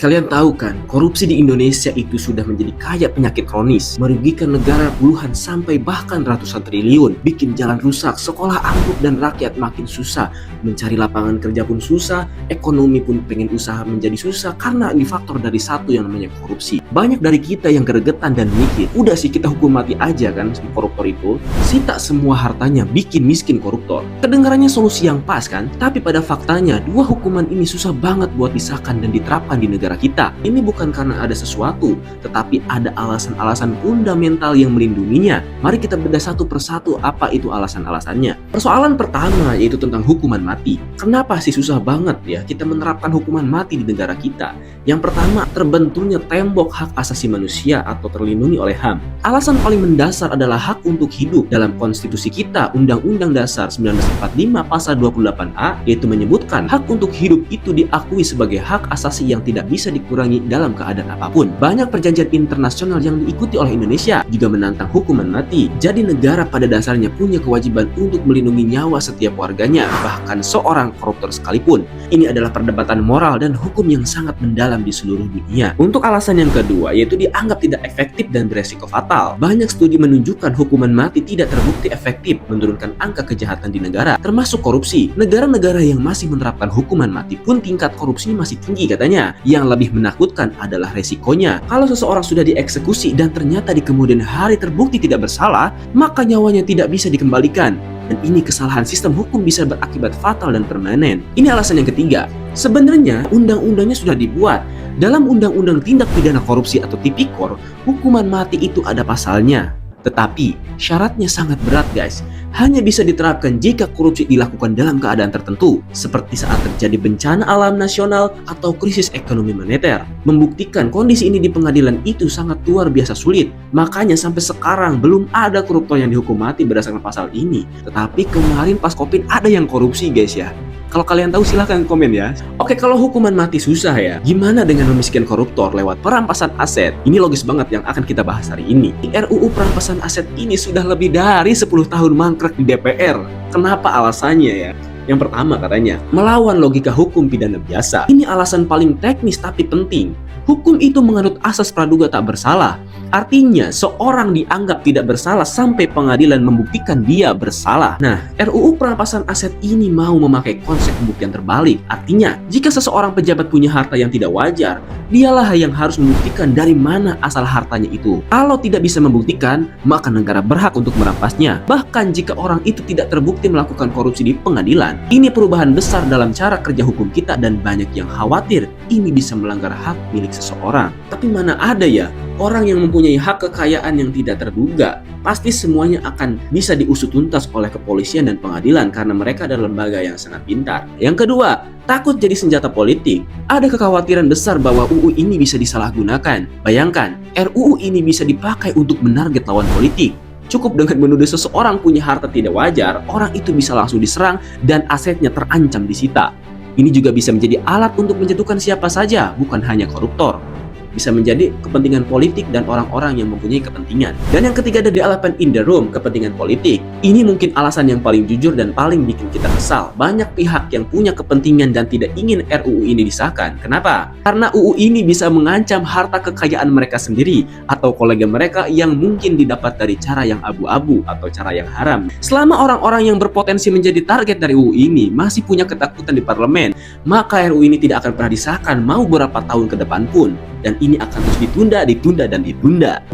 Kalian tahu kan, korupsi di Indonesia itu sudah menjadi kayak penyakit kronis, merugikan negara puluhan sampai bahkan ratusan triliun, bikin jalan rusak, sekolah ambruk dan rakyat makin susah, mencari lapangan kerja pun susah, ekonomi pun pengen usaha menjadi susah karena ini faktor dari satu yang namanya korupsi. Banyak dari kita yang gregetan dan mikir, udah sih kita hukum mati aja kan koruptor itu, sita semua hartanya bikin miskin koruptor. Kedengarannya solusi yang pas kan, tapi pada faktanya dua hukuman ini susah banget buat disahkan dan diterapkan di negara kita. Ini bukan karena ada sesuatu, tetapi ada alasan-alasan fundamental yang melindunginya. Mari kita bedah satu persatu apa itu alasan-alasannya. Persoalan pertama yaitu tentang hukuman mati. Kenapa sih susah banget ya kita menerapkan hukuman mati di negara kita? Yang pertama, terbenturnya tembok hak asasi manusia atau terlindungi oleh HAM. Alasan paling mendasar adalah hak untuk hidup. Dalam konstitusi kita, Undang-Undang Dasar 1945 pasal 28A, yaitu menyebutkan hak untuk hidup itu diakui sebagai hak asasi yang tidak bisa dikurangi dalam keadaan apapun. Banyak perjanjian internasional yang diikuti oleh Indonesia juga menantang hukuman mati. Jadi negara pada dasarnya punya kewajiban untuk melindungi nyawa setiap warganya, bahkan seorang koruptor sekalipun. Ini adalah perdebatan moral dan hukum yang sangat mendalam di seluruh dunia. Untuk alasan yang kedua, yaitu dianggap tidak efektif dan beresiko fatal. Banyak studi menunjukkan hukuman mati tidak terbukti efektif menurunkan angka kejahatan di negara, termasuk korupsi. Negara-negara yang masih menerapkan hukuman mati pun tingkat korupsinya masih tinggi katanya. Yang lebih menakutkan adalah resikonya. Kalau seseorang sudah dieksekusi dan ternyata di kemudian hari terbukti tidak bersalah, maka nyawanya tidak bisa dikembalikan. Dan ini kesalahan sistem hukum bisa berakibat fatal dan permanen. Ini alasan yang ketiga. Sebenarnya undang-undangnya sudah dibuat. Dalam Undang-Undang Tindak Pidana Korupsi atau Tipikor, hukuman mati itu ada pasalnya. Tetapi syaratnya sangat berat guys. Hanya bisa diterapkan jika korupsi dilakukan dalam keadaan tertentu, seperti saat terjadi bencana alam nasional atau krisis ekonomi moneter. Membuktikan kondisi ini di pengadilan itu sangat luar biasa sulit. Makanya sampai sekarang belum ada koruptor yang dihukum mati berdasarkan pasal ini. Tetapi kemarin pas COVID ada yang korupsi guys ya. Kalau kalian tahu silahkan komen ya. Oke, kalau hukuman mati susah ya, gimana dengan memiskinkan koruptor lewat perampasan aset? Ini logis banget yang akan kita bahas hari ini. RUU perampasan aset ini sudah lebih dari 10 tahun mangkrak di DPR. Kenapa alasannya ya? Yang pertama katanya, melawan logika hukum pidana biasa. Ini alasan paling teknis tapi penting. Hukum itu menganut asas praduga tak bersalah. Artinya, seorang dianggap tidak bersalah sampai pengadilan membuktikan dia bersalah. Nah, RUU perampasan aset ini mau memakai konsep pembuktian terbalik. Artinya, jika seseorang pejabat punya harta yang tidak wajar, dialah yang harus membuktikan dari mana asal hartanya itu. Kalau tidak bisa membuktikan, maka negara berhak untuk merampasnya. Bahkan jika orang itu tidak terbukti melakukan korupsi di pengadilan. Ini perubahan besar dalam cara kerja hukum kita dan banyak yang khawatir ini bisa melanggar hak milik seseorang. Tapi mana ada ya orang yang mempunyai hak kekayaan yang tidak terduga. Pasti semuanya akan bisa diusut tuntas oleh kepolisian dan pengadilan karena mereka adalah lembaga yang sangat pintar. Yang kedua, takut jadi senjata politik. Ada kekhawatiran besar bahwa UU ini bisa disalahgunakan. Bayangkan, RUU ini bisa dipakai untuk menarget lawan politik. Cukup dengan menuduh seseorang punya harta tidak wajar, orang itu bisa langsung diserang dan asetnya terancam disita. Ini juga bisa menjadi alat untuk menjatuhkan siapa saja, bukan hanya koruptor. Bisa menjadi kepentingan politik dan orang-orang yang mempunyai kepentingan. Dan yang ketiga ada the elephant in the room, kepentingan politik. Ini mungkin alasan yang paling jujur dan paling bikin kita kesal. Banyak pihak yang punya kepentingan dan tidak ingin RUU ini disahkan. Kenapa? Karena UU ini bisa mengancam harta kekayaan mereka sendiri atau kolega mereka yang mungkin didapat dari cara yang abu-abu atau cara yang haram. Selama orang-orang yang berpotensi menjadi target dari UU ini masih punya ketakutan di parlemen, maka RUU ini tidak akan pernah disahkan mau berapa tahun ke depan pun. Dan ini akan terus ditunda.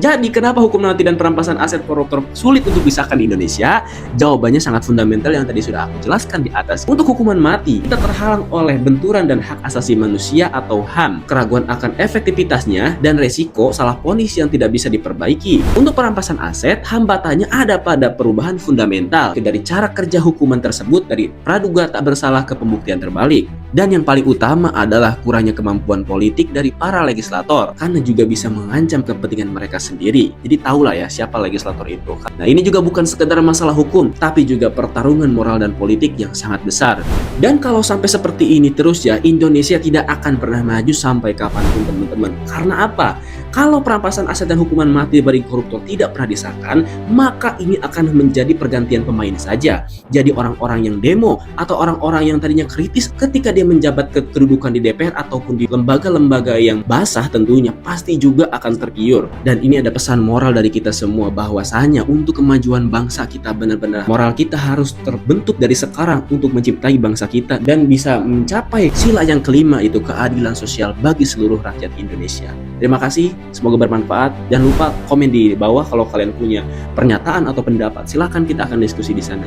Jadi kenapa hukum mati dan perampasan aset koruptor sulit untuk disahkan di Indonesia? Jawabannya sangat fundamental yang tadi sudah aku jelaskan di atas. Untuk hukuman mati, kita terhalang oleh benturan dan hak asasi manusia atau HAM, keraguan akan efektivitasnya, dan resiko salah vonis yang tidak bisa diperbaiki. Untuk perampasan aset, hambatannya ada pada perubahan fundamental dari cara kerja hukuman tersebut dari praduga tak bersalah ke pembuktian terbalik. Dan yang paling utama adalah kurangnya kemampuan politik dari para legislator karena juga bisa mengancam kepentingan mereka sendiri. Jadi tahulah ya siapa legislator itu. Nah, ini juga bukan sekedar masalah hukum, tapi juga pertarungan moral dan politik yang sangat besar. Dan kalau sampai seperti ini terus ya, Indonesia tidak akan pernah maju sampai kapanpun teman-teman. Karena apa? Kalau perampasan aset dan hukuman mati bagi koruptor tidak pernah disahkan, maka ini akan menjadi pergantian pemain saja. Jadi orang-orang yang demo atau orang-orang yang tadinya kritis ketika dia menjabat kedudukan di DPR ataupun di lembaga-lembaga yang basah tentunya pasti juga akan tergiur. Dan ini ada pesan moral dari kita semua bahwasanya untuk kemajuan bangsa kita benar-benar moral kita harus terbentuk dari sekarang untuk menciptai bangsa kita dan bisa mencapai sila yang kelima, itu keadilan sosial bagi seluruh rakyat Indonesia. Terima kasih, semoga bermanfaat. Jangan lupa komen di bawah kalau kalian punya pernyataan atau pendapat. Silahkan, kita akan diskusi di sana.